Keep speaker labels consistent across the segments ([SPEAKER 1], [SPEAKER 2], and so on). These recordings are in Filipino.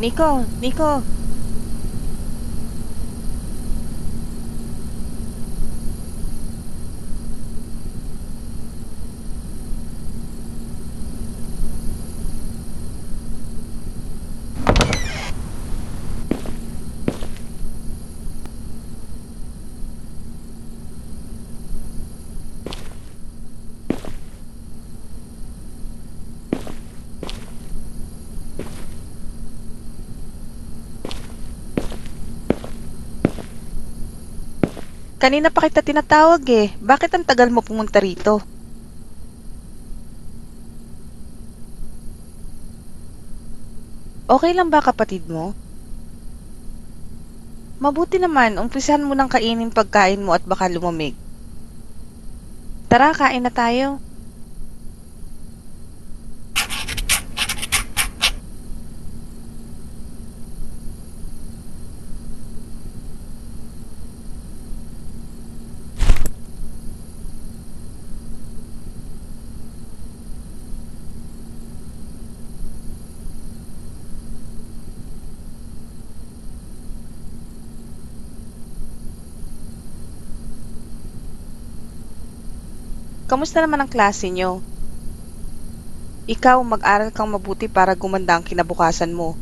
[SPEAKER 1] Nico, Nico. Kanina pa kita tinatawag eh. Bakit ang tagal mo pumunta rito? Okay lang ba kapatid mo? Mabuti naman, umpisahan mo ng kainin pagkain mo at baka lumamig. Tara, kain na tayo. Kamusta naman ang klase nyo? Ikaw, mag-aral kang mabuti para gumanda ang kinabukasan mo.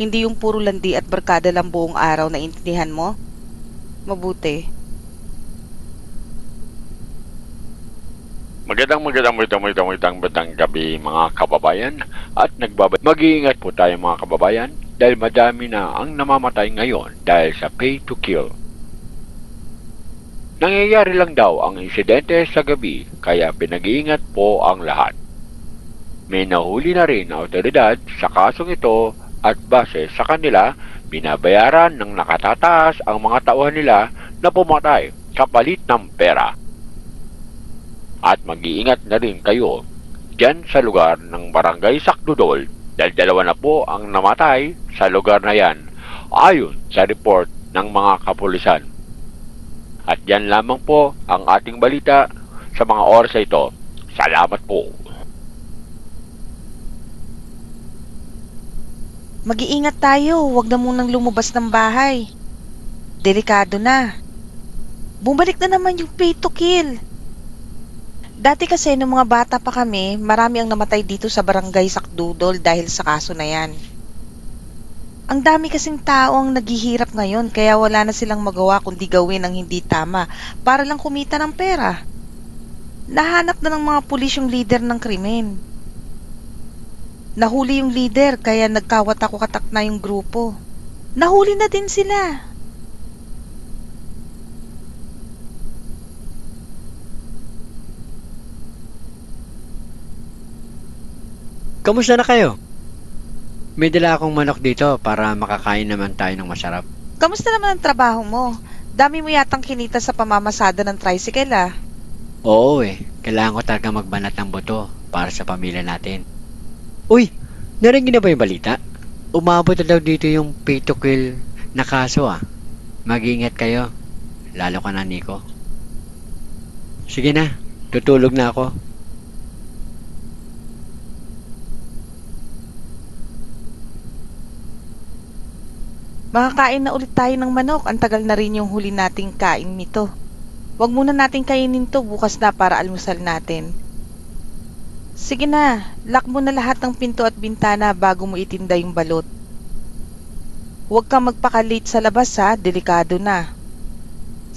[SPEAKER 1] Hindi yung puro landi at barkada lang buong araw na intindihan mo? Mabuti.
[SPEAKER 2] Magandang gabi mga kababayan at mag-iingat po tayo mga kababayan dahil madami na ang namamatay ngayon dahil sa pay to kill. Nangyayari lang daw ang insidente sa gabi kaya pinag-iingat po ang lahat. May nahuli na rin na otoridad sa kasong ito at base sa kanila, binabayaran ng nakatataas ang mga tauhan nila na pumatay kapalit ng pera. At mag-iingat na rin kayo dyan sa lugar ng Barangay Sakdudol dahil dalawa na po ang namatay sa lugar na yan ayon sa report ng mga kapulisan. At yan lamang po ang ating balita sa mga oras ito. Salamat po.
[SPEAKER 1] Mag-iingat tayo, huwag na munang lumabas ng bahay. Delikado na. Bumalik na naman yung pay to kill. Dati kasi nung mga bata pa kami, marami ang namatay dito sa Barangay Sakdudol dahil sa kaso na yan. Ang dami kasing tao ang naghihirap ngayon kaya wala na silang magawa kundi gawin ang hindi tama para lang kumita ng pera. Nahanap na ng mga pulis yung leader ng krimen. Nahuli yung leader kaya nagkawatak-watak na yung grupo. Nahuli na din sila.
[SPEAKER 3] Kamusta na kayo? May dala akong manok dito para makakain naman tayo ng masarap.
[SPEAKER 1] Kamusta naman ang trabaho mo? Dami mo yatang kinita sa pamamasada ng tricycle ah.
[SPEAKER 3] Oo kailangan ko talaga magbanat ng buto para sa pamilya natin. Uy, narinig na ba yung balita? Umabot na daw dito yung pay to kill na kaso ah. Mag-iingat kayo, lalo ka na Nico. Sige na, tutulog na ako.
[SPEAKER 1] Makakain na ulit tayo ng manok. Ang tagal na rin yung huli nating kain nito. Huwag muna nating kainin to bukas na para almusal natin. Sige na, lock mo na lahat ng pinto at bintana bago mo itinda yung balot. Huwag kang magpaka-late sa labas ha, delikado na.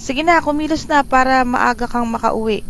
[SPEAKER 1] Sige na, kumilos na para maaga kang makauwi.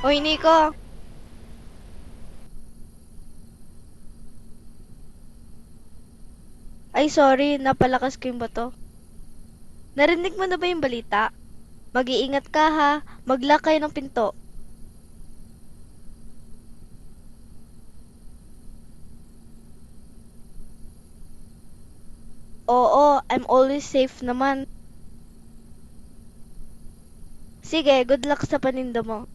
[SPEAKER 4] Hoy, Nico! Ay, sorry, napalakas ko yung bato. Narinig mo na ba yung balita? Mag-iingat ka ha, mag-lock kayo ng pinto. Oo, I'm always safe naman. Sige, good luck sa paninda mo.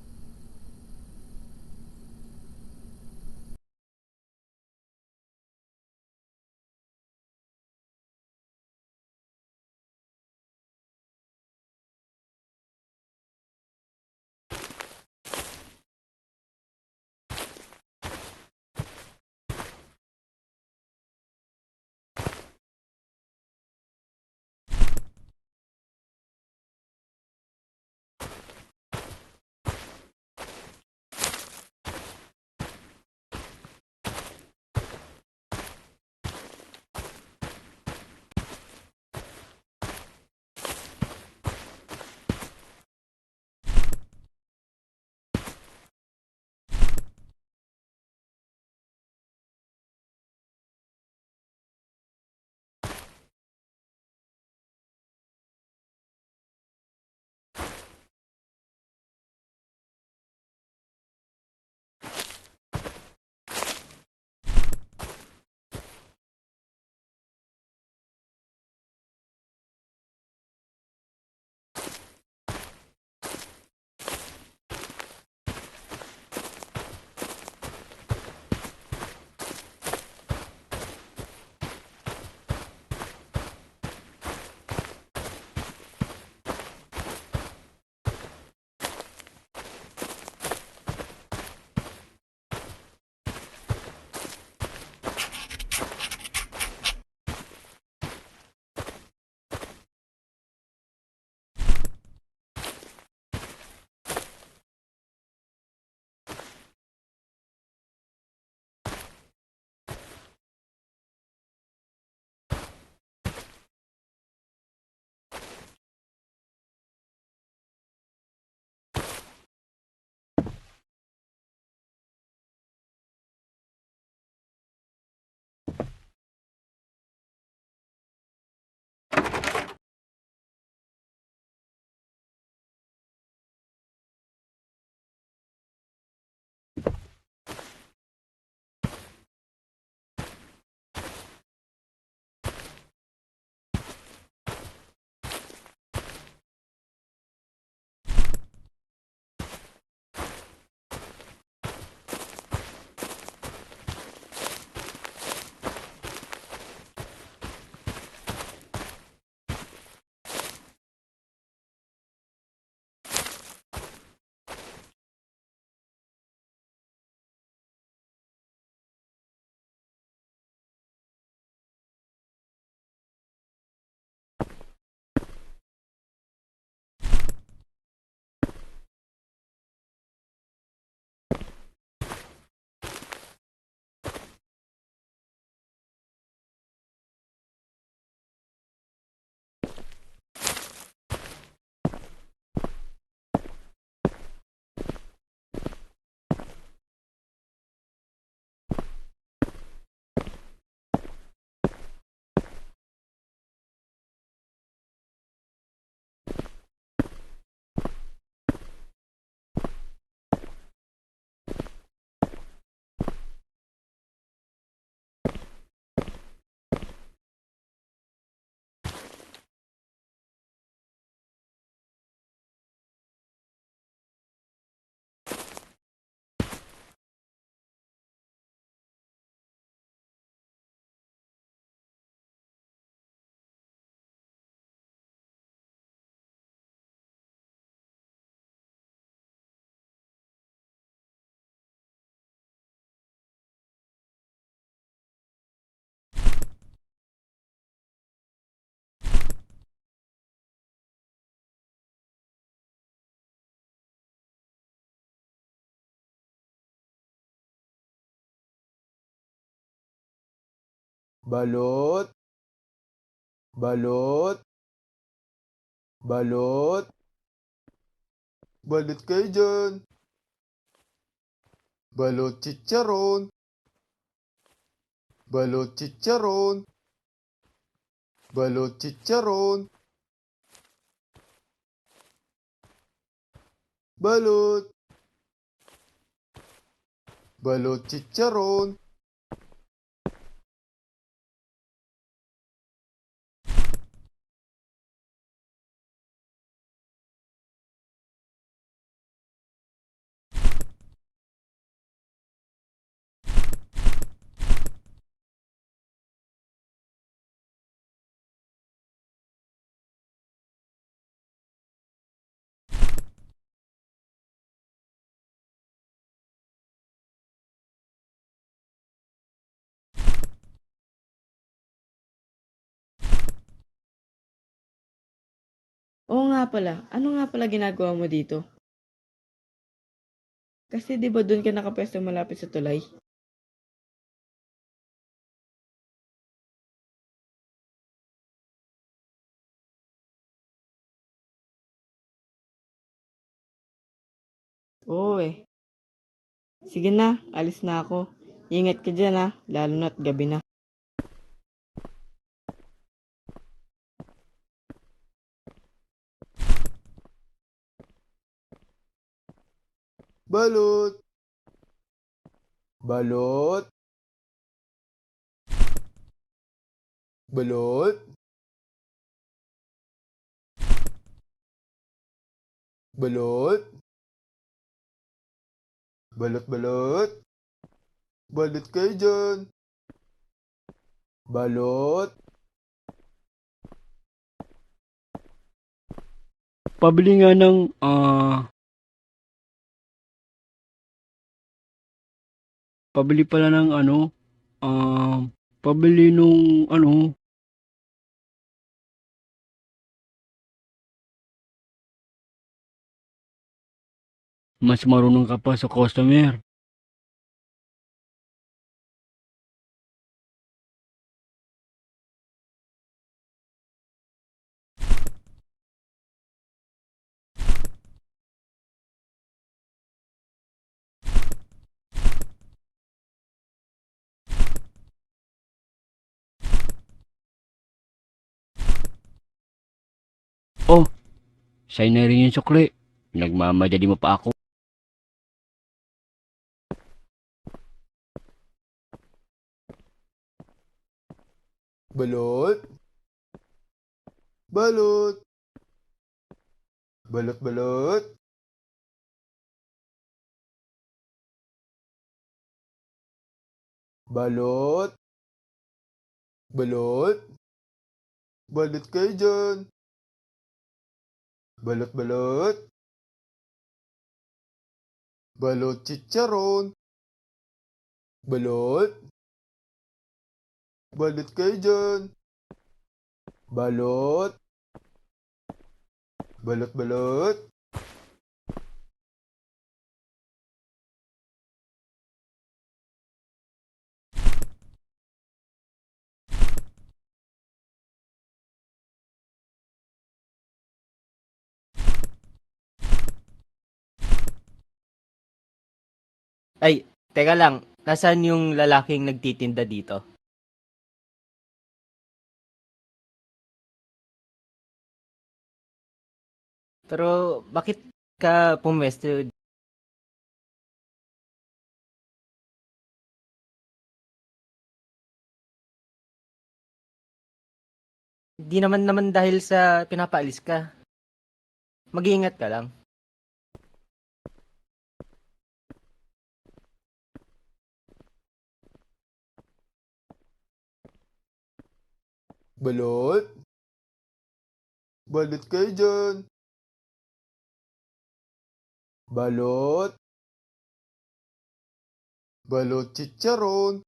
[SPEAKER 5] Balot, balot, balot, balot kayo dyan. Balot chicharon. Balot chicharon. Balot chicharon. Balot. Balot chicharon.
[SPEAKER 6] Oo nga pala. Ano nga pala ginagawa mo dito? Kasi 'di ba doon ka nakapwesto malapit sa tulay? Oo eh. Sige na, alis na ako. Ingat ka dyan ha, lalo na't gabi na.
[SPEAKER 5] Balot. Balot. Balot. Balot. Balot, balot. Balot kayo dyan. Balot.
[SPEAKER 3] Pabili nga ng, pabili pala ng ano, pabili nung ano, mas marunong ka pa sa customer. Oh, sa'yo na rin yung sukli. Nagmamadali mo pa ako.
[SPEAKER 5] Balot. Balot. Balot, balot. Balot. Balot. Balot kayo dyan. Balot, balot. Balot chicharon. Balot. Balot kayo dyan. Balot. Balot, balot.
[SPEAKER 7] Ay, teka lang. Nasaan yung lalaking nagtitinda dito? Pero bakit ka pumwesto? Di naman dahil sa pinapaalis ka. Mag-iingat ka lang.
[SPEAKER 5] Balot. Balot kayo dyan. Balot. Balot chicharon.